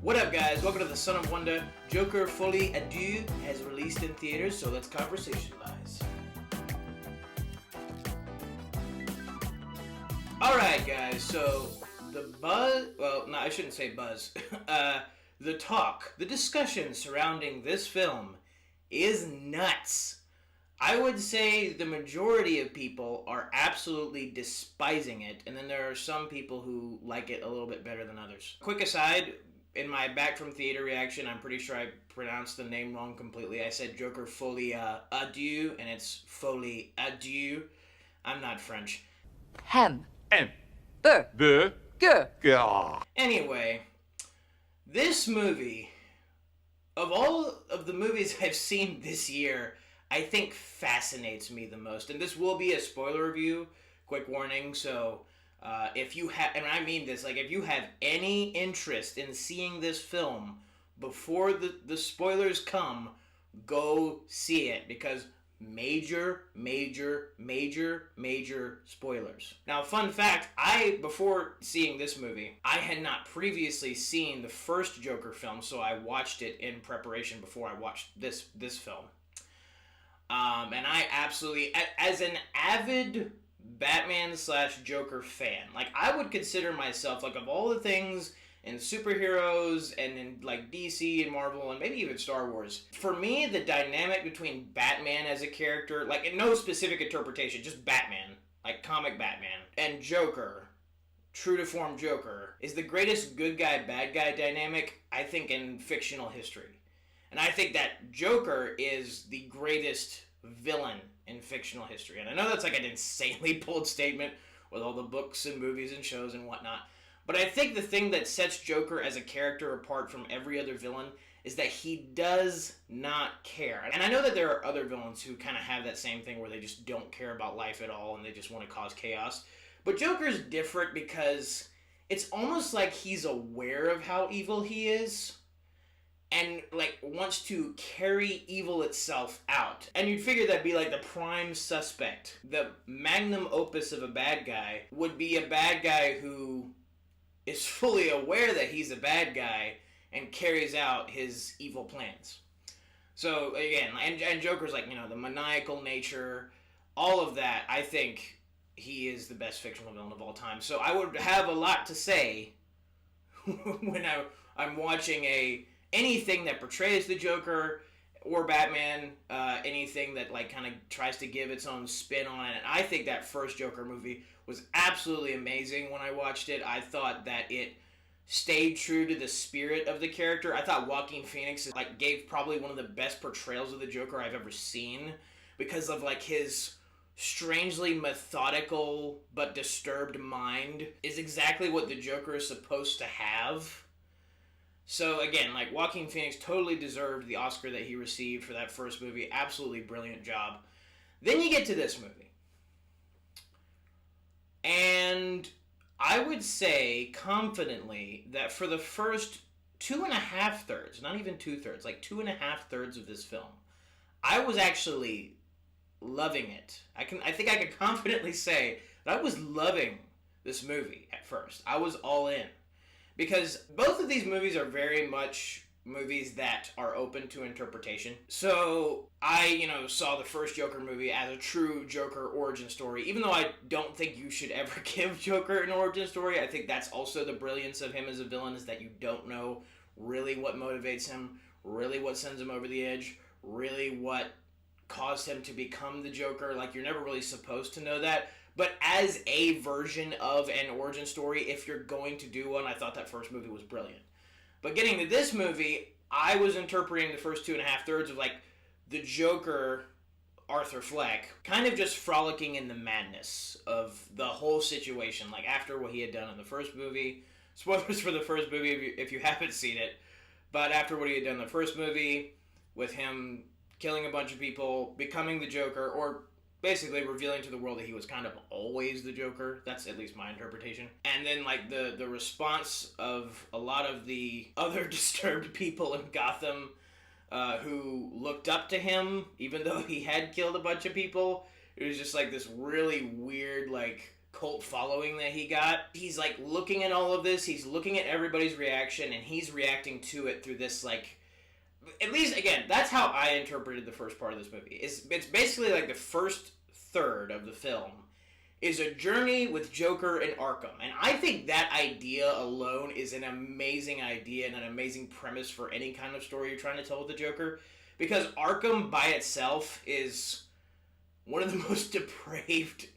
What up, guys? Welcome to the Son of Wonder. Joker Folie Deux has released in theaters, so let's conversationalize. Alright, guys, so the buzz, well, no, I shouldn't say buzz. The talk, the discussion surrounding this film is nuts. I would say the majority of people are absolutely despising it, and then there are some people who like it a little bit better than others. Quick aside, in my back from theater reaction, I'm pretty sure I pronounced the name wrong completely. I said Joker Folie Adieu, and it's Folie Adieu. I'm not French. Hem. M. Deux. Deux. Gueux. Anyway, this movie, of all of the movies I've seen this year, I think fascinates me the most. And this will be a spoiler review, quick warning, so if you have, and I mean this, like if you have any interest in seeing this film before the spoilers come, go see it, because major spoilers. Now, fun fact, before seeing this movie, I had not previously seen the first Joker film, so I watched it in preparation before I watched this film. And I absolutely, as an avid Batman / Joker fan, like, I would consider myself, like, of all the things in superheroes and in, like, DC and Marvel and maybe even Star Wars, for me, the dynamic between Batman as a character, like, in no specific interpretation, just Batman, like comic Batman, and Joker, true to form Joker, is the greatest good guy, bad guy dynamic, I think, in fictional history. And I think that Joker is the greatest villain in fictional history. And I know that's like an insanely bold statement with all the books and movies and shows and whatnot. But I think the thing that sets Joker as a character apart from every other villain is that he does not care. And I know that there are other villains who kind of have that same thing where they just don't care about life at all and they just want to cause chaos. But Joker's different because it's almost like he's aware of how evil he is and, like, wants to carry evil itself out. And you'd figure that'd be, like, the prime suspect. The magnum opus of a bad guy would be a bad guy who is fully aware that he's a bad guy and carries out his evil plans. So, again, and Joker's, like, you know, the maniacal nature, all of that, I think he is the best fictional villain of all time. So I would have a lot to say when I'm watching anything that portrays the Joker or Batman, anything that, like, kind of tries to give its own spin on it. And I think that first Joker movie was absolutely amazing when I watched it. I thought that it stayed true to the spirit of the character. I thought Joaquin Phoenix, like, gave probably one of the best portrayals of the Joker I've ever seen because of, like, his strangely methodical but disturbed mind is exactly what the Joker is supposed to have. So, again, like, Joaquin Phoenix totally deserved the Oscar that he received for that first movie. Absolutely brilliant job. Then you get to this movie. And I would say confidently that for the first 2.5 thirds, not even 2/3, like 2.5 thirds of this film, I was actually loving it. I think I can confidently say that I was loving this movie at first. I was all in. Because both of these movies are very much movies that are open to interpretation. So I, saw the first Joker movie as a true Joker origin story. Even though I don't think you should ever give Joker an origin story, I think that's also the brilliance of him as a villain, is that you don't know really what motivates him, really what sends him over the edge, really what caused him to become the Joker. Like, you're never really supposed to know that. But as a version of an origin story, if you're going to do one, I thought that first movie was brilliant. But getting to this movie, I was interpreting the first 2.5 thirds of, like, the Joker, Arthur Fleck, kind of just frolicking in the madness of the whole situation. Like, after what he had done in the first movie, spoilers for the first movie if you haven't seen it, but after what he had done in the first movie, with him killing a bunch of people, becoming the Joker, or basically revealing to the world that he was kind of always the Joker. That's at least my interpretation. And then, like, the response of a lot of the other disturbed people in Gotham who looked up to him, even though he had killed a bunch of people. It was just, like, this really weird, like, cult following that he got. He's like looking at all of this, he's looking at everybody's reaction, and he's reacting to it through this like, at least again, that's how I interpreted the first part of this movie. It's basically like the first third of the film is a journey with Joker and Arkham. And I think that idea alone is an amazing idea and an amazing premise for any kind of story you're trying to tell with the Joker. Because Arkham by itself is one of the most depraved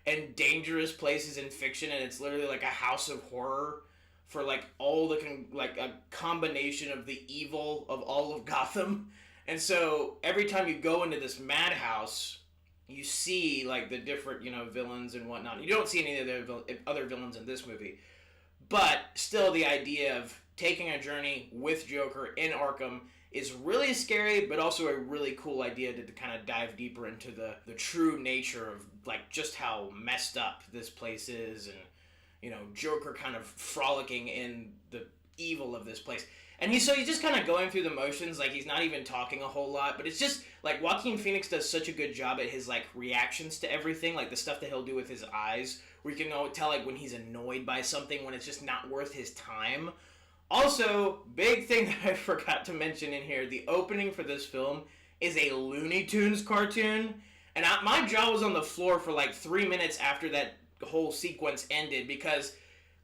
and dangerous places in fiction, and it's literally like a house of horror for like all the like a combination of the evil of all of Gotham. And so every time you go into this madhouse, you see like the different, you know, villains and whatnot. You don't see any of the other villains in this movie, but still the idea of taking a journey with Joker in Arkham is really scary, but also a really cool idea to kind of dive deeper into the true nature of like just how messed up this place is, and you know, Joker kind of frolicking in the evil of this place. And he's just kind of going through the motions, like he's not even talking a whole lot, but it's just like Joaquin Phoenix does such a good job at his like reactions to everything, like the stuff that he'll do with his eyes, where you can tell like when he's annoyed by something, when it's just not worth his time. Also, big thing that I forgot to mention in here, the opening for this film is a Looney Tunes cartoon, and my jaw was on the floor for like 3 minutes after that whole sequence ended, because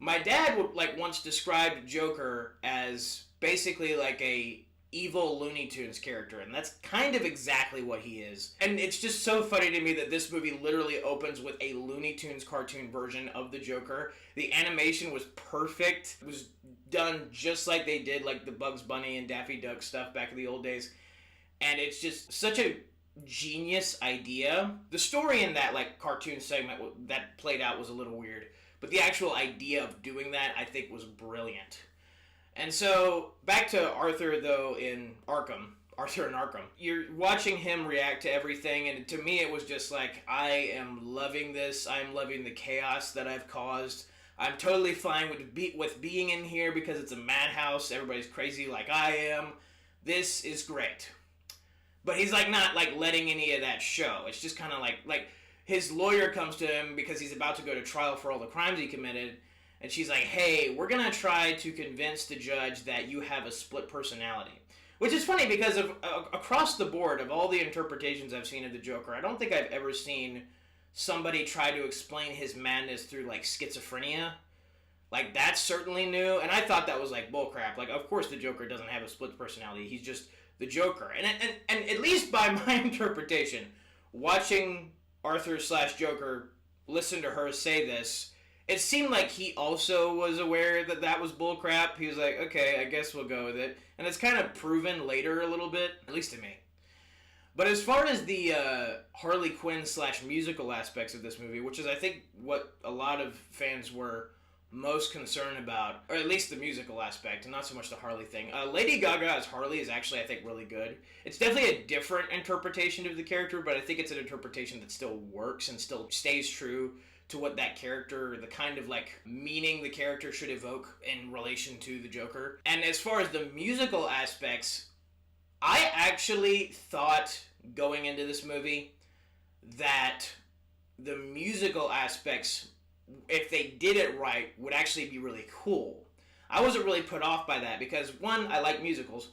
my dad would like once described Joker as basically like a evil Looney Tunes character, and that's kind of exactly what he is. And it's just so funny to me that this movie literally opens with a Looney Tunes cartoon version of the Joker. The animation was perfect. It was done just like they did like the Bugs Bunny and Daffy Duck stuff back in the old days. And it's just such a genius idea. The story in that like cartoon segment that played out was a little weird, but the actual idea of doing that I think was brilliant. And so, back to Arthur, though, in Arkham. Arthur in Arkham. You're watching him react to everything, and to me it was just like, I am loving this. I'm loving the chaos that I've caused. I'm totally fine with being in here because it's a madhouse. Everybody's crazy like I am. This is great. But he's like not like letting any of that show. It's just kind of like his lawyer comes to him because he's about to go to trial for all the crimes he committed. And she's like, hey, we're going to try to convince the judge that you have a split personality. Which is funny because across the board of all the interpretations I've seen of the Joker, I don't think I've ever seen somebody try to explain his madness through like schizophrenia. Like that's certainly new. And I thought that was like bullcrap. Like of course the Joker doesn't have a split personality. He's just the Joker. And at least by my interpretation, watching Arthur/Joker listen to her say this, it seemed like he also was aware that that was bullcrap. He was like, okay, I guess we'll go with it. And it's kind of proven later a little bit, at least to me. But as far as the Harley Quinn/musical aspects of this movie, which is I think what a lot of fans were most concerned about, or at least the musical aspect, and not so much the Harley thing. Lady Gaga as Harley is actually, I think, really good. It's definitely a different interpretation of the character, but I think it's an interpretation that still works and still stays true to what that character, the kind of like meaning the character should evoke in relation to the Joker. And as far as the musical aspects, I actually thought going into this movie that the musical aspects, if they did it right, would actually be really cool. I wasn't really put off by that because one, I like musicals.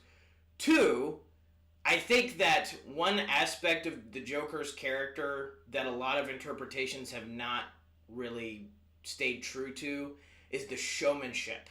Two, I think that one aspect of the Joker's character that a lot of interpretations have not really stayed true to is the showmanship.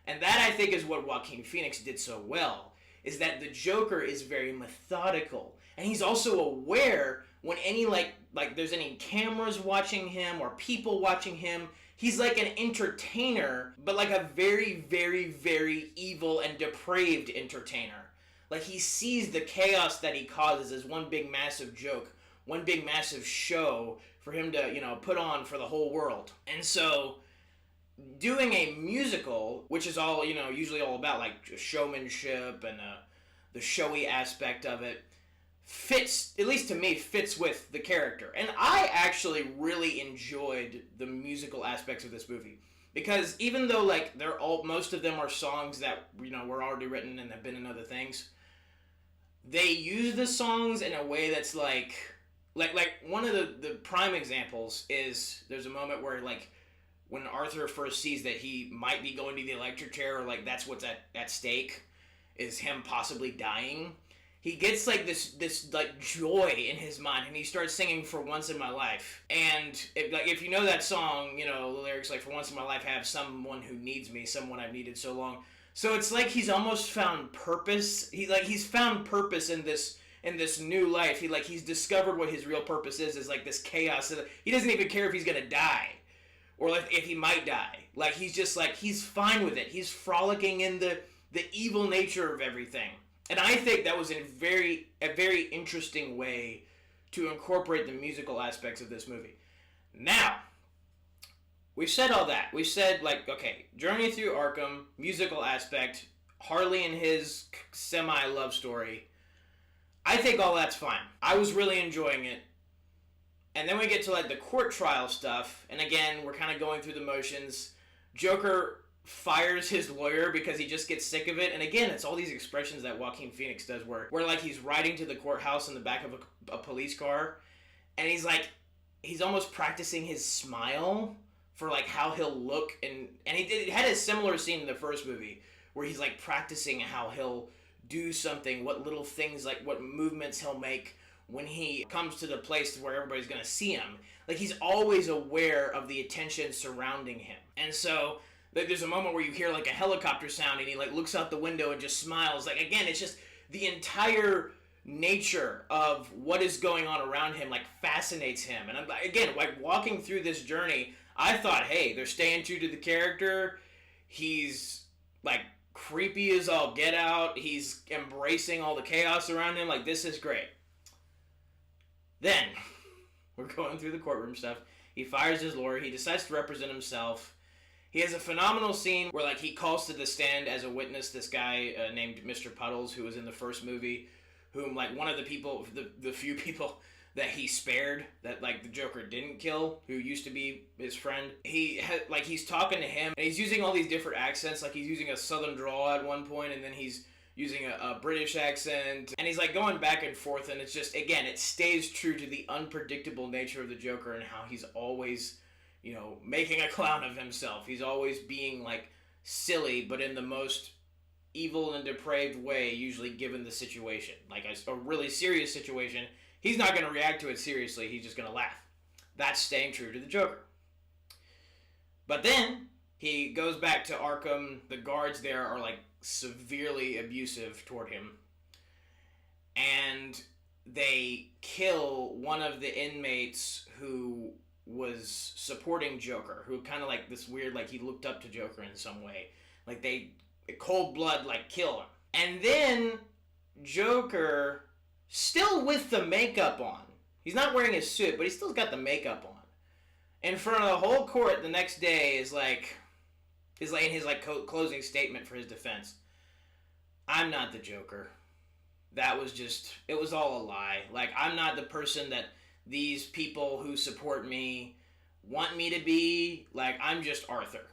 And that I think is what Joaquin Phoenix did so well, is that the Joker is very methodical. And he's also aware when any like there's any cameras watching him or people watching him. He's like an entertainer, but like a very, very, very evil and depraved entertainer. Like he sees the chaos that he causes as one big massive joke, one big massive show for him to, you know, put on for the whole world. And so doing a musical, which is all, you know, usually all about like showmanship and the showy aspect of it, fits, at least to me, fits with the character. And I actually really enjoyed the musical aspects of this movie. Because even though like most of them are songs that, you know, were already written and have been in other things, they use the songs in a way that's like Like one of the prime examples is there's a moment where like when Arthur first sees that he might be going to the electric chair, or like that's what's at stake, is him possibly dying. He gets like this like joy in his mind, and he starts singing "For Once in My Life." And if you know that song, you know the lyrics like "For once in my life, have someone who needs me, someone I've needed so long." So it's like he's almost found purpose. He's found purpose in this new life. He's discovered what his real purpose is like this chaos. He doesn't even care if he's gonna die, or like if he might die. Like he's just like he's fine with it. He's frolicking in the evil nature of everything. And I think that was a very interesting way to incorporate the musical aspects of this movie. Now, we've said all that. We've said, like, okay, Journey Through Arkham, musical aspect, Harley and his semi-love story. I think all that's fine. I was really enjoying it. And then we get to, like, the court trial stuff. And again, we're kind of going through the motions. Joker fires his lawyer because he just gets sick of it. And again, it's all these expressions that Joaquin Phoenix does where like he's riding to the courthouse in the back of a police car, and he's almost practicing his smile for like how he'll look, and he had a similar scene in the first movie where he's like practicing how he'll do something, what little things, like what movements he'll make when he comes to the place where everybody's gonna see him. Like he's always aware of the attention surrounding him. And so there's a moment where you hear like a helicopter sound and he like looks out the window and just smiles. Like again, it's just the entire nature of what is going on around him like fascinates him. And again, like walking through this journey, I thought, hey, they're staying true to the character. He's like creepy as all get out. He's embracing all the chaos around him. Like this is great. Then we're going through the courtroom stuff. He fires his lawyer. He decides to represent himself. He has a phenomenal scene where, like, he calls to the stand as a witness this guy named Mr. Puddles, who was in the first movie, whom, like, one of the people, the few people that he spared, that, like, the Joker didn't kill, who used to be his friend. He's talking to him, and he's using all these different accents. Like, he's using a southern drawl at one point, and then he's using a British accent, and he's, like, going back and forth, and it's just, again, it stays true to the unpredictable nature of the Joker and how he's always, you know, making a clown of himself. He's always being, like, silly, but in the most evil and depraved way, usually given the situation. Like, a really serious situation, he's not going to react to it seriously. He's just going to laugh. That's staying true to the Joker. But then, he goes back to Arkham. The guards there are, like, severely abusive toward him. And they kill one of the inmates who was supporting Joker, who kind of like this weird, like he looked up to Joker in some way. Like they, cold blood, like kill him. And then Joker, still with the makeup on. He's not wearing his suit, but he still's got the makeup on. In front of the whole court the next day is like in his like closing statement for his defense. I'm not the Joker. That was just, it was all a lie. Like I'm not the person that these people who support me want me to be. Like, I'm just Arthur.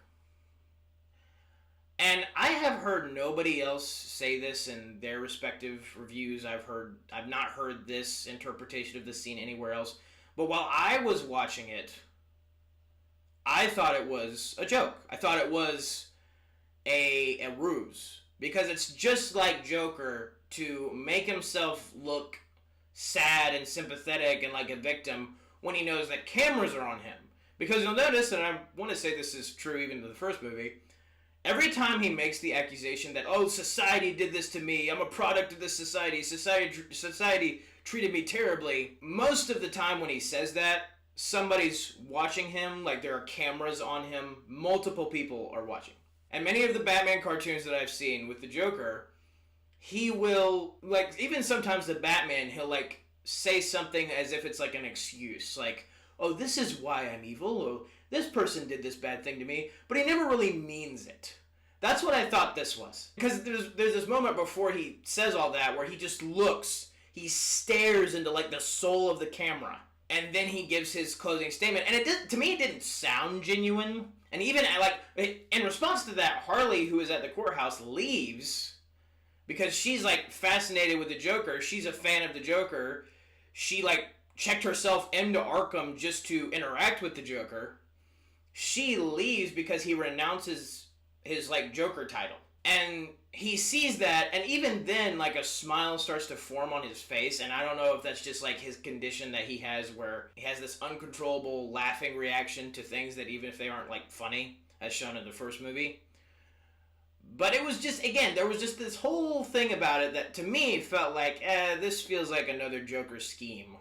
And I have heard nobody else say this in their respective reviews. I've not heard this interpretation of this scene anywhere else. But while I was watching it, I thought it was a joke. I thought it was a ruse. Because it's just like Joker to make himself look sad and sympathetic and like a victim when he knows that cameras are on him. Because you'll notice, and I want to say this is true even to the first movie, every time he makes the accusation that, oh, society did this to me, I'm a product of this society, society treated me terribly, most of the time when he says that, somebody's watching him, like there are cameras on him, multiple people are watching. And many of the Batman cartoons that I've seen with the Joker, he will, like, even sometimes the Batman, he'll, like, say something as if it's, like, an excuse. Like, oh, this is why I'm evil. Oh, this person did this bad thing to me. But he never really means it. That's what I thought this was. Because there's this moment before he says all that where he just looks. He stares into, like, the soul of the camera. And then he gives his closing statement. And to me, it didn't sound genuine. And even, like, in response to that, Harley, who is at the courthouse, leaves because she's, like, fascinated with the Joker. She's a fan of the Joker. She, like, checked herself into Arkham just to interact with the Joker. She leaves because he renounces his, like, Joker title. And he sees that, and even then, like, a smile starts to form on his face, and I don't know if that's just, like, his condition that he has where he has this uncontrollable laughing reaction to things that even if they aren't, like, funny, as shown in the first movie. But it was just, again, there was just this whole thing about it that, to me, felt like, this feels like another Joker scheme.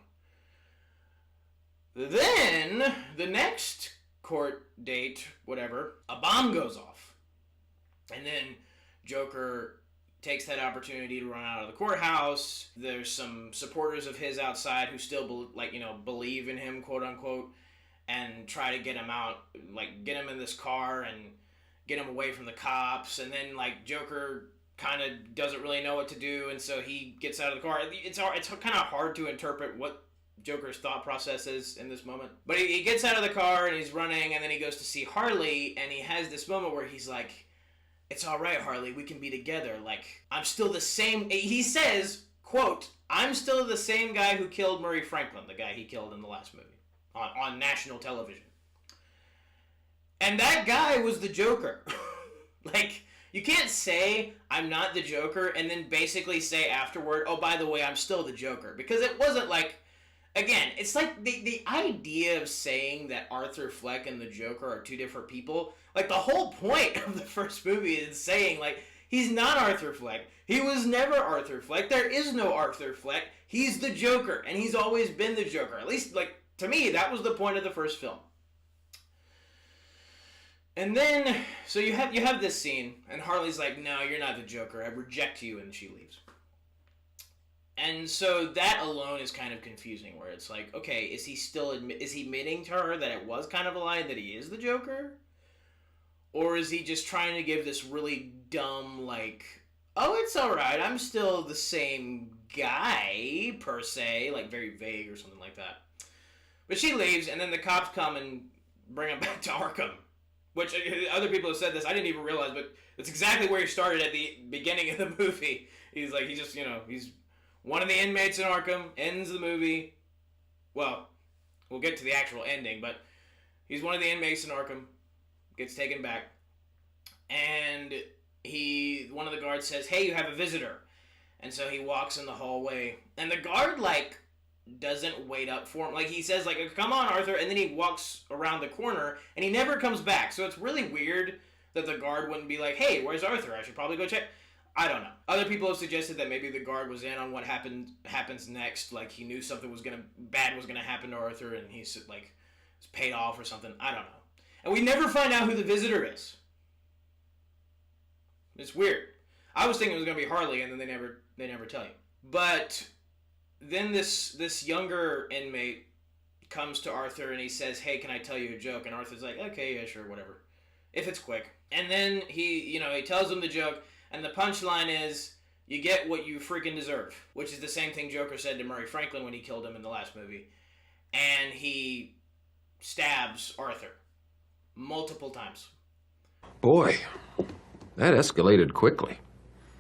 Then, the next court date, whatever, a bomb goes off. And then Joker takes that opportunity to run out of the courthouse. There's some supporters of his outside who still, believe in him, quote unquote, and try to get him out, like, get him in this car and get him away from the cops. And then, like, Joker kind of doesn't really know what to do, and so he gets out of the car. It's kind of hard to interpret what Joker's thought process is in this moment. But he gets out of the car, and he's running, and then he goes to see Harley, and he has this moment where he's like, "It's all right, Harley, we can be together. Like, I'm still the same," he says, quote, "I'm still the same guy who killed Murray Franklin," the guy he killed in the last movie, on national television. And that guy was the Joker. Like, you can't say, "I'm not the Joker," and then basically say afterward, "Oh, by the way, I'm still the Joker." Because it wasn't like, again, it's like the idea of saying that Arthur Fleck and the Joker are two different people. Like, the whole point of the first movie is saying, like, he's not Arthur Fleck. He was never Arthur Fleck. There is no Arthur Fleck. He's the Joker, and he's always been the Joker. At least, like, to me, that was the point of the first film. And then, so you have this scene, and Harley's like, "No, you're not the Joker. I reject you," and she leaves. And so that alone is kind of confusing, where it's like, okay, is he admitting to her that it was kind of a lie that he is the Joker? Or is he just trying to give this really dumb, like, "Oh, it's alright, I'm still the same guy," per se, like very vague or something like that. But she leaves, and then the cops come and bring him back to Arkham. Which, other people have said this, I didn't even realize, but that's exactly where he started at the beginning of the movie. He's like, he's one of the inmates in Arkham, ends the movie. Well, we'll get to the actual ending, but he's one of the inmates in Arkham, gets taken back, and one of the guards says, "Hey, you have a visitor." And so he walks in the hallway, and the guard, like, doesn't wait up for him. Like, he says, like, "Come on, Arthur," and then he walks around the corner, and he never comes back. So it's really weird that the guard wouldn't be like, "Hey, where's Arthur? I should probably go check." I don't know. Other people have suggested that maybe the guard was in on what happens next. Like, he knew something bad was gonna happen to Arthur, and he's, like, it's paid off or something. I don't know. And we never find out who the visitor is. It's weird. I was thinking it was gonna be Harley, and then they never tell you. But then this younger inmate comes to Arthur, and he says, "Hey, can I tell you a joke?" And Arthur's like, "Okay, yeah, sure, whatever. If it's quick." And then he tells him the joke, and the punchline is, "You get what you freaking deserve," which is the same thing Joker said to Murray Franklin when he killed him in the last movie. And he stabs Arthur multiple times. Boy, that escalated quickly.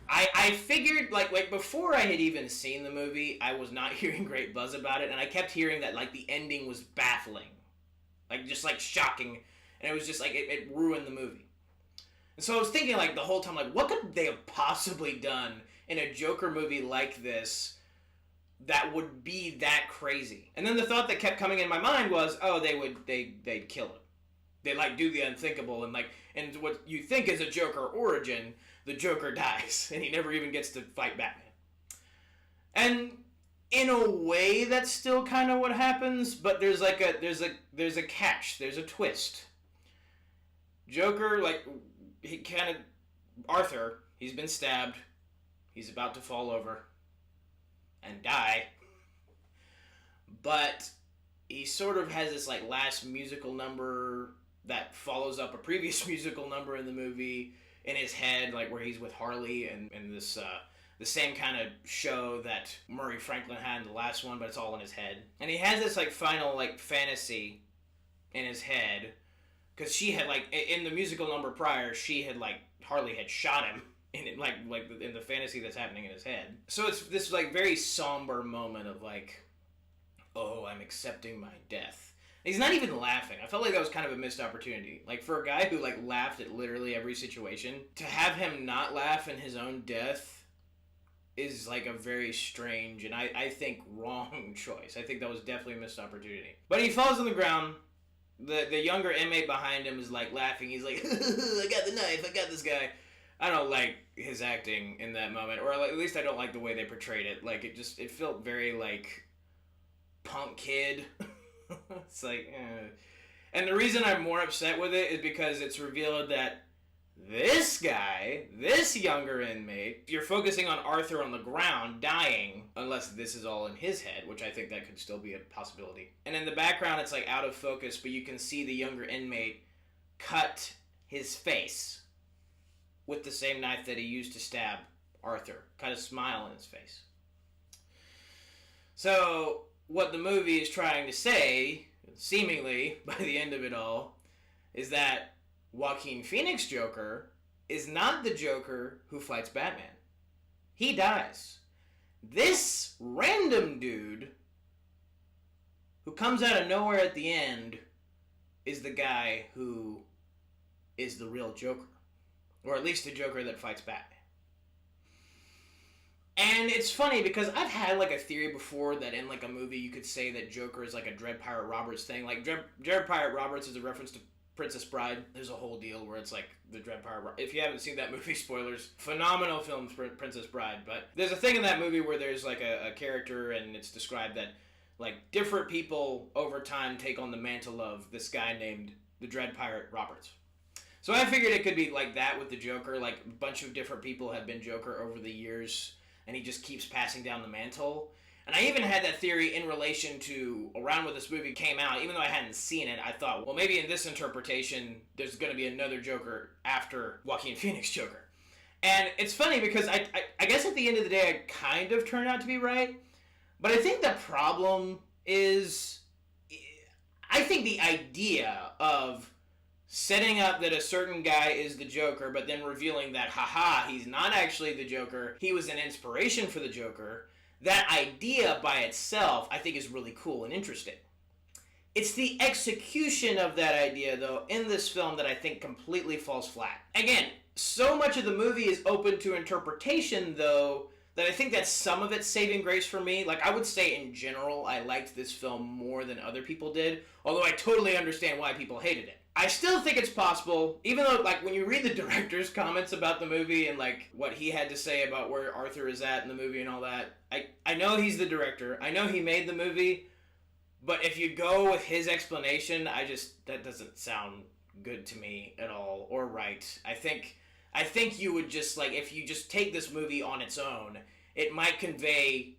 I figured, like before I had even seen the movie, I was not hearing great buzz about it, and I kept hearing that, like, the ending was baffling. Like, just, like, shocking, and it was just, like, it ruined the movie. And so I was thinking, like, the whole time, like, what could they have possibly done in a Joker movie like this that would be that crazy? And then the thought that kept coming in my mind was, oh, they'd kill him. They'd, like, do the unthinkable, and, like, and what you think is a Joker origin, the Joker dies, and he never even gets to fight Batman. And in a way, that's still kind of what happens, but there's a catch, there's a twist. Joker, like, Arthur, he's been stabbed, he's about to fall over and die, but he sort of has this, like, last musical number that follows up a previous musical number in the movie in his head, like, where he's with Harley and this the same kind of show that Murray Franklin had in the last one, but it's all in his head. And he has this, like, final, like, fantasy in his head, because she had, like, in the musical number prior, she had, like, Harley had shot him in it, like in the fantasy that's happening in his head. So it's this, like, very somber moment of, like, oh, I'm accepting my death. He's not even laughing. I felt like that was kind of a missed opportunity. Like, for a guy who, like, laughed at literally every situation, to have him not laugh in his own death is, like, a very strange and I think wrong choice. I think that was definitely a missed opportunity. But he falls on the ground. The younger inmate behind him is, like, laughing. He's like, I got the knife. I got this guy. I don't like his acting in that moment. Or at least I don't like the way they portrayed it. Like, it felt very, like, punk kid. It's like, And the reason I'm more upset with it is because it's revealed that this guy, this younger inmate, you're focusing on Arthur on the ground, dying, unless this is all in his head, which I think that could still be a possibility. And in the background, it's like out of focus, but you can see the younger inmate cut his face with the same knife that he used to stab Arthur. Cut a smile in his face. So, what the movie is trying to say, seemingly, by the end of it all, is that Joaquin Phoenix Joker is not the Joker who fights Batman. He dies. This random dude who comes out of nowhere at the end is the guy who is the real Joker. Or at least the Joker that fights Batman. And it's funny because I've had like a theory before that in like a movie you could say that Joker is like a Dread Pirate Roberts thing. Like Dread Pirate Roberts is a reference to Princess Bride. There's a whole deal where it's like the Dread Pirate. If you haven't seen that movie, spoilers. Phenomenal film, Princess Bride. But there's a thing in that movie where there's like a character and it's described that like different people over time take on the mantle of this guy named the Dread Pirate Roberts. So I figured it could be like that with the Joker. Like a bunch of different people have been Joker over the years. And he just keeps passing down the mantle. And I even had that theory in relation to around when this movie came out. Even though I hadn't seen it, I thought, well, maybe in this interpretation, there's going to be another Joker after Joaquin Phoenix Joker. And it's funny because I guess at the end of the day, I kind of turned out to be right. But I think the problem is, I think the idea of setting up that a certain guy is the Joker, but then revealing that, haha, he's not actually the Joker, he was an inspiration for the Joker, that idea by itself, I think, is really cool and interesting. It's the execution of that idea, though, in this film that I think completely falls flat. Again, so much of the movie is open to interpretation, though, that I think that's some of its saving grace for me. Like, I would say in general, I liked this film more than other people did, although I totally understand why people hated it. I still think it's possible, even though, like, when you read the director's comments about the movie and, like, what he had to say about where Arthur is at in the movie and all that, I know he's the director. I know he made the movie, but if you go with his explanation, that doesn't sound good to me at all, or right. I think you would just, like, if you just take this movie on its own, it might convey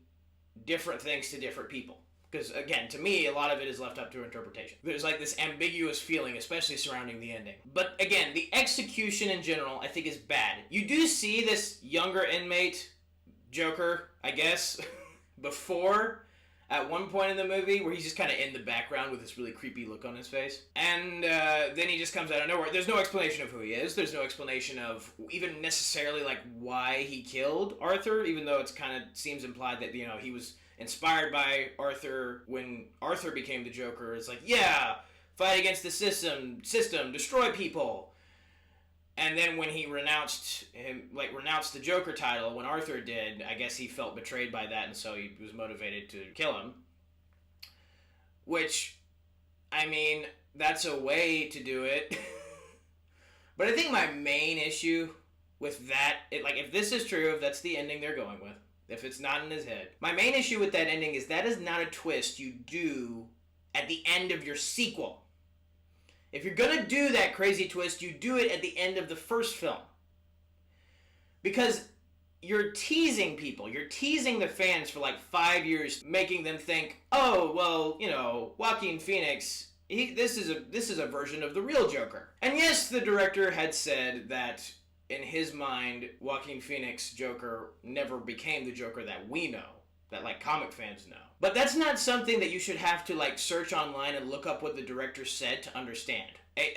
different things to different people. Because, again, to me, a lot of it is left up to interpretation. There's, like, this ambiguous feeling, especially surrounding the ending. But, again, the execution in general, I think, is bad. You do see this younger inmate, Joker, I guess, before, at one point in the movie, where he's just kind of in the background with this really creepy look on his face. And then he just comes out of nowhere. There's no explanation of who he is. There's no explanation of even necessarily, like, why he killed Arthur, even though it's kind of seems implied that, you know, he was inspired by Arthur when Arthur became the Joker. It's like, yeah, fight against the system, destroy people. And then when he renounced the Joker title, when Arthur did, I guess he felt betrayed by that, and so he was motivated to kill him. Which, I mean, that's a way to do it. But I think my main issue with that, if this is true, if that's the ending they're going with, if it's not in his head, my main issue with that ending is that is not a twist you do at the end of your sequel. If you're going to do that crazy twist, you do it at the end of the first film. Because you're teasing people. You're teasing the fans for like 5 years, making them think, oh, well, you know, Joaquin Phoenix, this is a version of the real Joker. And yes, the director had said that in his mind, Joaquin Phoenix Joker never became the Joker that we know, that like comic fans know. But that's not something that you should have to like search online and look up what the director said to understand.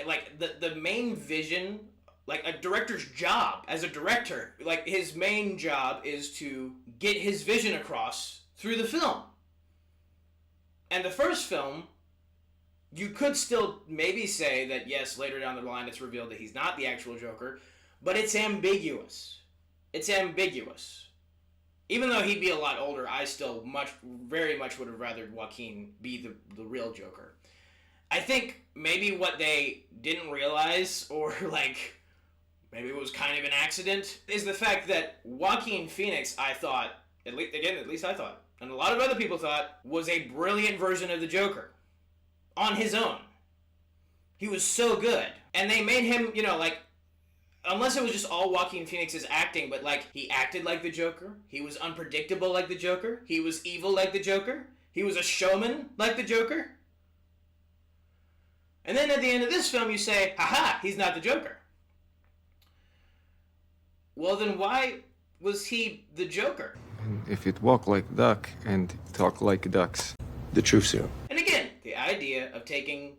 Like the main vision, like a director's job as a director, like his main job is to get his vision across through the film. And the first film, you could still maybe say that, yes, later down the line it's revealed that he's not the actual Joker, but it's ambiguous. It's ambiguous. Even though he'd be a lot older, I still very much would have rather Joaquin be the real Joker. I think maybe what they didn't realize, or like maybe it was kind of an accident, is the fact that Joaquin Phoenix, I thought, at least I thought, and a lot of other people thought, was a brilliant version of the Joker. On his own. He was so good. And they made him, unless it was just all Joaquin Phoenix's acting, but like, he acted like the Joker. He was unpredictable like the Joker. He was evil like the Joker. He was a showman like the Joker. And then at the end of this film you say, haha, he's not the Joker. Well, then why was he the Joker? And if it walk like duck and talk like ducks. The truth serum. And again, the idea of taking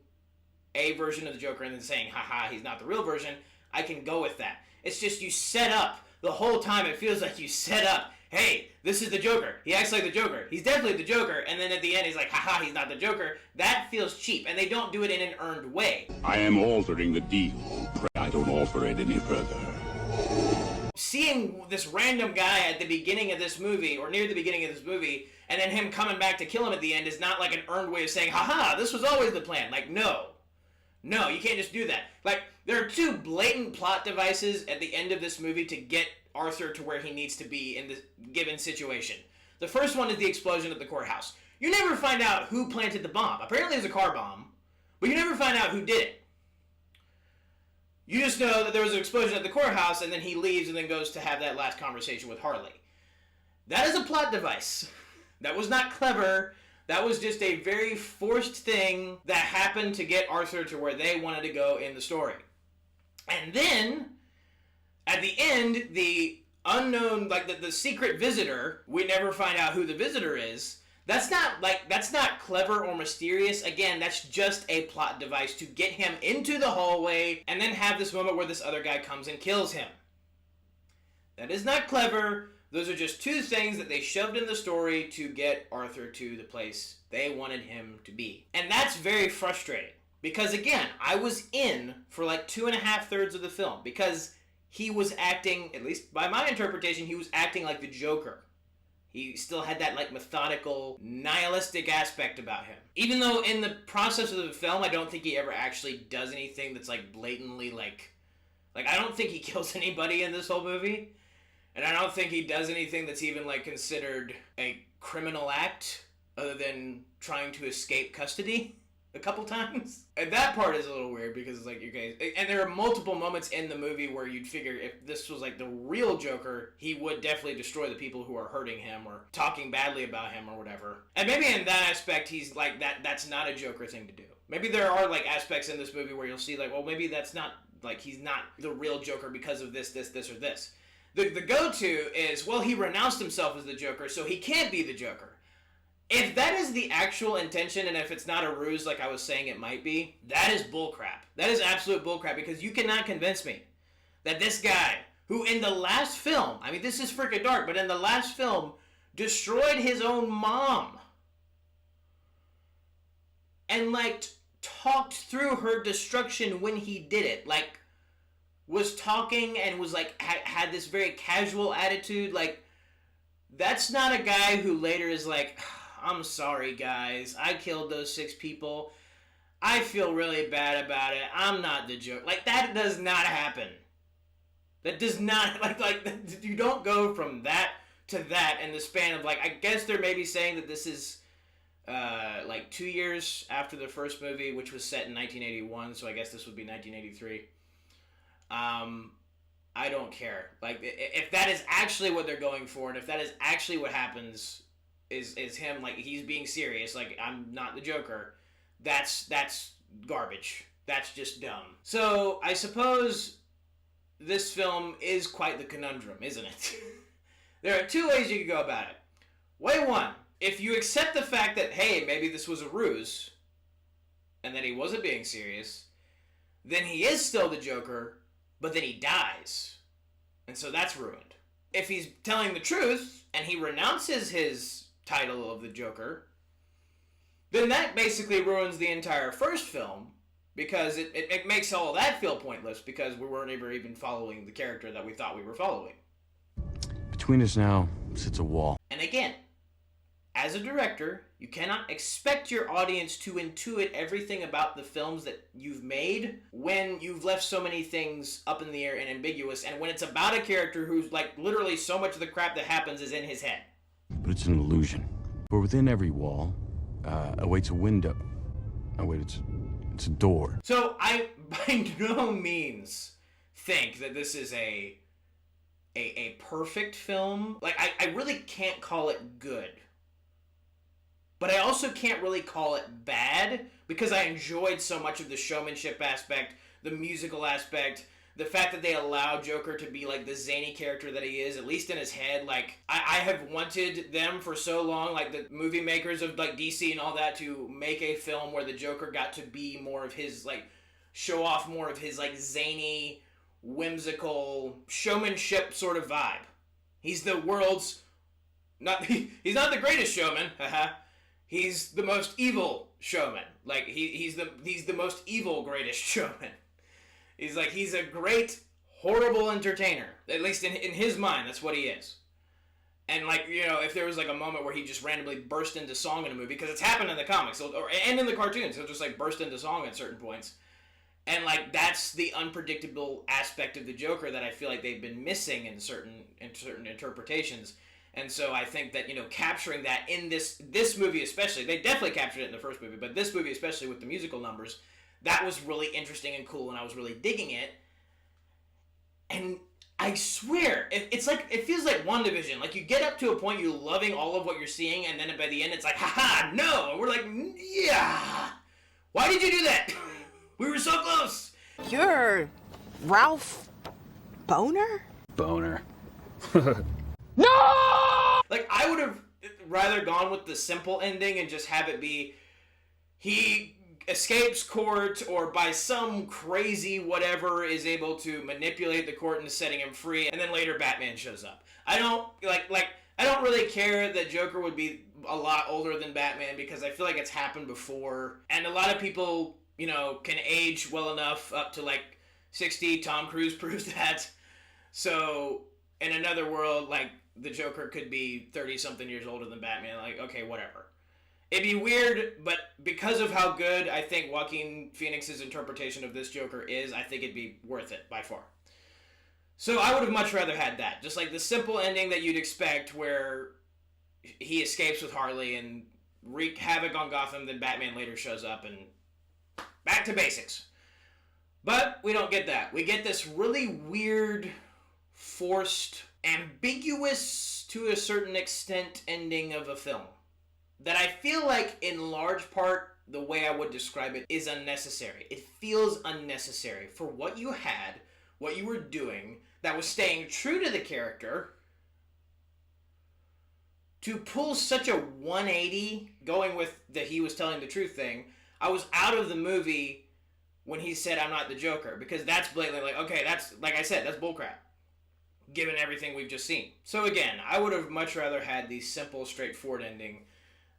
a version of the Joker and then saying, haha, he's not the real version, I can go with that. It's just you set up the whole time. It feels like you set up, hey, this is the Joker. He acts like the Joker. He's definitely the Joker. And then at the end, he's like, haha, he's not the Joker. That feels cheap. And they don't do it in an earned way. I am altering the deal. Pray I don't alter it any further. Seeing this random guy at the beginning of this movie, or near the beginning of this movie, and then him coming back to kill him at the end is not like an earned way of saying, haha, this was always the plan. Like, no. No, you can't just do that. Like, there are two blatant plot devices at the end of this movie to get Arthur to where he needs to be in this given situation. The first one is the explosion at the courthouse. You never find out who planted the bomb. Apparently it was a car bomb, but you never find out who did it. You just know that there was an explosion at the courthouse, and then he leaves and then goes to have that last conversation with Harley. That is a plot device. That was not clever. That was just a very forced thing that happened to get Arthur to where they wanted to go in the story. And then, at the end, the unknown, like the secret visitor, we never find out who the visitor is. That's not clever or mysterious. Again, that's just a plot device to get him into the hallway and then have this moment where this other guy comes and kills him. That is not clever. Those are just two things that they shoved in the story to get Arthur to the place they wanted him to be. And that's very frustrating. Because again, I was in for like 2.5 thirds of the film. Because he was acting, at least by my interpretation, he was acting like the Joker. He still had that like methodical, nihilistic aspect about him. Even though in the process of the film, I don't think he ever actually does anything that's like blatantly like I don't think he kills anybody in this whole movie. And I don't think he does anything that's even like considered a criminal act other than trying to escape custody a couple times. And that part is a little weird because it's like, you guys, and there are multiple moments in the movie where you'd figure if this was like the real Joker, he would definitely destroy the people who are hurting him or talking badly about him or whatever. And maybe in that aspect, he's like, that's not a Joker thing to do. Maybe there are like aspects in this movie where you'll see like, well, maybe that's not, like, he's not the real Joker because of this, or this. The go-to is, well, he renounced himself as the Joker, so he can't be the Joker. If that is the actual intention, and if it's not a ruse like I was saying it might be, that is bullcrap. That is absolute bullcrap, because you cannot convince me that this guy, who in the last film, I mean, this is freaking dark, but in the last film, destroyed his own mom. And, like, talked through her destruction when he did it. Like, was talking and was, like, had this very casual attitude. Like, that's not a guy who later is like, I'm sorry, guys. I killed those 6 people. I feel really bad about it. I'm not the Joker. Like, that does not happen. That does not, like, you don't go from that to that in the span of, like, I guess they're maybe saying that this is, like, 2 years after the first movie, which was set in 1981, so I guess this would be 1983. I don't care. Like, if that is actually what they're going for, and if that is actually what happens, is him, like, he's being serious, like, I'm not the Joker, that's garbage. That's just dumb. So, I suppose this film is quite the conundrum, isn't it? There are 2 ways you could go about it. Way 1, if you accept the fact that, hey, maybe this was a ruse, and that he wasn't being serious, then he is still the Joker, but then he dies. And so that's ruined. If he's telling the truth, and he renounces his title of the Joker, then that basically ruins the entire first film, because it makes all of that feel pointless, because we weren't ever even following the character that we thought we were following. Between us now sits a wall. And again, as a director, you cannot expect your audience to intuit everything about the films that you've made when you've left so many things up in the air and ambiguous, and when it's about a character who's, like, literally so much of the crap that happens is in his head. But it's an illusion. For within every wall awaits a window. Oh wait, it's a door. So I by no means think that this is a perfect film. Like, I really can't call it good. But I also can't really call it bad, because I enjoyed so much of the showmanship aspect, the musical aspect, the fact that they allow Joker to be, like, the zany character that he is, at least in his head. Like, I have wanted them for so long, like the movie makers of, like, DC and all that, to make a film where the Joker got to be more of his, like, show off more of his, like, zany, whimsical, showmanship sort of vibe. He's the world's... he's not the greatest showman, haha. He's the most evil showman. Like, he's the most evil greatest showman. He's a great, horrible entertainer. At least in his mind, that's what he is. And, like, you know, if there was, like, a moment where he just randomly burst into song in a movie, because it's happened in the comics, and in the cartoons, he'll just, like, burst into song at certain points. And, like, that's the unpredictable aspect of the Joker that I feel like they've been missing in certain interpretations. And so I think that, you know, capturing that in this movie especially, they definitely captured it in the first movie, but this movie especially with the musical numbers, that was really interesting and cool, and I was really digging it. And I swear, it feels like WandaVision. Like, you get up to a point you're loving all of what you're seeing, and then by the end it's like, haha, no! And we're like, yeah! Why did you do that? We were so close! You're Ralph Boner? Boner. No! Like, I would have rather gone with the simple ending and just have it be he escapes court, or by some crazy whatever is able to manipulate the court into setting him free, and then later Batman shows up. I don't I don't really care that Joker would be a lot older than Batman, because I feel like it's happened before, and a lot of people, you know, can age well enough up to like 60. Tom Cruise proves that. So in another world, like, the Joker could be 30-something years older than Batman. Like, okay, whatever. It'd be weird, but because of how good I think Joaquin Phoenix's interpretation of this Joker is, I think it'd be worth it, by far. So I would have much rather had that. Just like the simple ending that you'd expect, where he escapes with Harley and wreak havoc on Gotham, then Batman later shows up and back to basics. But we don't get that. We get this really weird, forced, ambiguous to a certain extent ending of a film that I feel like, in large part, the way I would describe it is unnecessary. It feels unnecessary for what you had, what you were doing, that was staying true to the character, to pull such a 180, going with the he was telling the truth thing. I was out of the movie when he said, I'm not the Joker, because that's blatantly like, okay, that's, like I said, that's bullcrap, given everything we've just seen. So again, I would have much rather had the simple, straightforward ending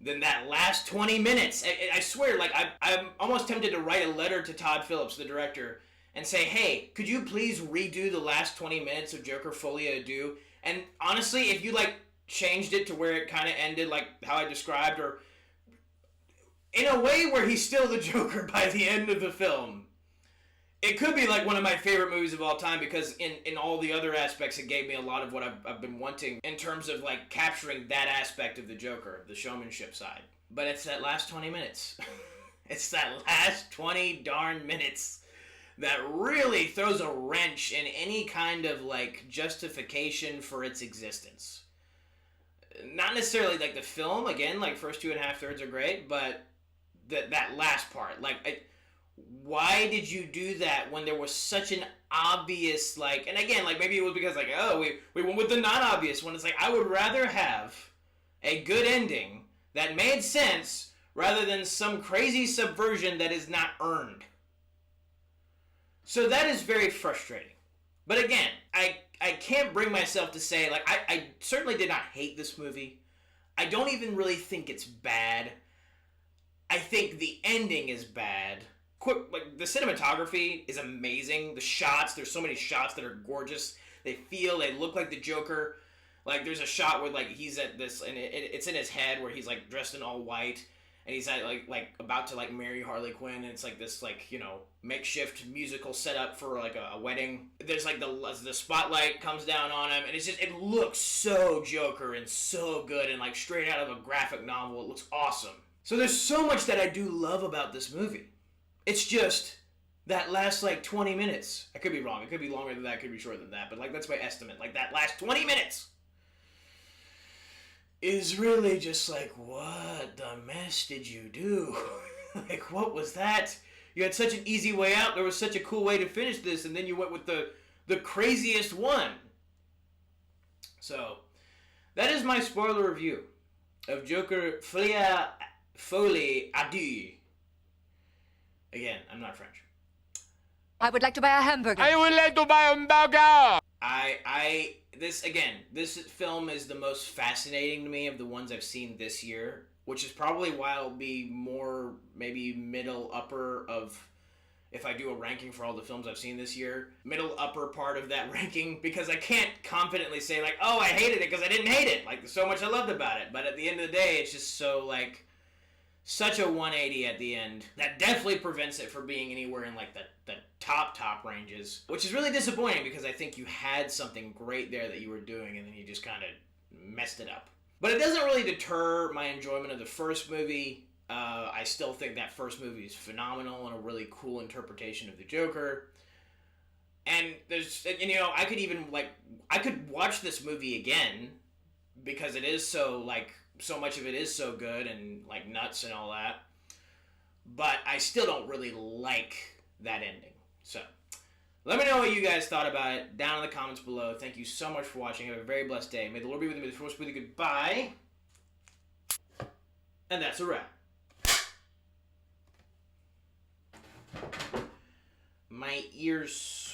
than that last 20 minutes. I swear, like, I'm almost tempted to write a letter to Todd Phillips, the director, and say, hey, could you please redo the last 20 minutes of Joker Folie à Deux? And honestly, if you, like, changed it to where it kind of ended like how I described, or in a way where he's still the Joker by the end of the film, it could be like one of my favorite movies of all time, because in all the other aspects it gave me a lot of what I've been wanting in terms of like capturing that aspect of the Joker, the showmanship side. But it's that last 20 minutes. It's that last 20 darn minutes that really throws a wrench in any kind of like justification for its existence. Not necessarily like the film, again, like first 2.5 thirds are great, but that last part, like, why did you do that when there was such an obvious, like, and again, like, maybe it was because, like, oh, we went with the non-obvious one. It's like, I would rather have a good ending that made sense rather than some crazy subversion that is not earned. So that is very frustrating. But again, I can't bring myself to say, like, I certainly did not hate this movie. I don't even really think it's bad. I think the ending is bad. Like, the cinematography is amazing. The shots, there's so many shots that are gorgeous. They look like the Joker. Like, there's a shot where, like, he's at this, and it's in his head where he's, like, dressed in all white, and he's at, like about to, like, marry Harley Quinn, and it's, like, this, like, you know, makeshift musical setup for, like, a wedding. There's, like, the spotlight comes down on him, and it looks so Joker and so good, and, like, straight out of a graphic novel. It looks awesome. So there's so much that I do love about this movie. It's just that last, like, 20 minutes. I could be wrong. It could be longer than that. It could be shorter than that. But, like, that's my estimate. Like, that last 20 minutes is really just like, what the mess did you do? Like, what was that? You had such an easy way out. There was such a cool way to finish this. And then you went with the craziest one. So, that is my spoiler review of Joker Folie à Deux. Again, I'm not French. I would like to buy a hamburger. I would like to buy a hamburger. This film is the most fascinating to me of the ones I've seen this year, which is probably why I'll be more maybe middle upper of, if I do a ranking for all the films I've seen this year, middle upper part of that ranking, because I can't confidently say, like, oh, I hated it because I didn't hate it. Like, there's so much I loved about it. But at the end of the day, it's just so, like, such a 180 at the end that definitely prevents it from being anywhere in, like, the top ranges, which is really disappointing because I think you had something great there that you were doing and then you just kind of messed it up. But it doesn't really deter my enjoyment of the first movie. I still think that first movie is phenomenal and a really cool interpretation of the Joker. And there's, you know, I could watch this movie again because it is so, like, so much of it is so good and, like, nuts and all that. But I still don't really like that ending. So, let me know what you guys thought about it down in the comments below. Thank you so much for watching. Have a very blessed day. May the Lord be with you. May the Force be with you. Goodbye. And that's a wrap. My ears.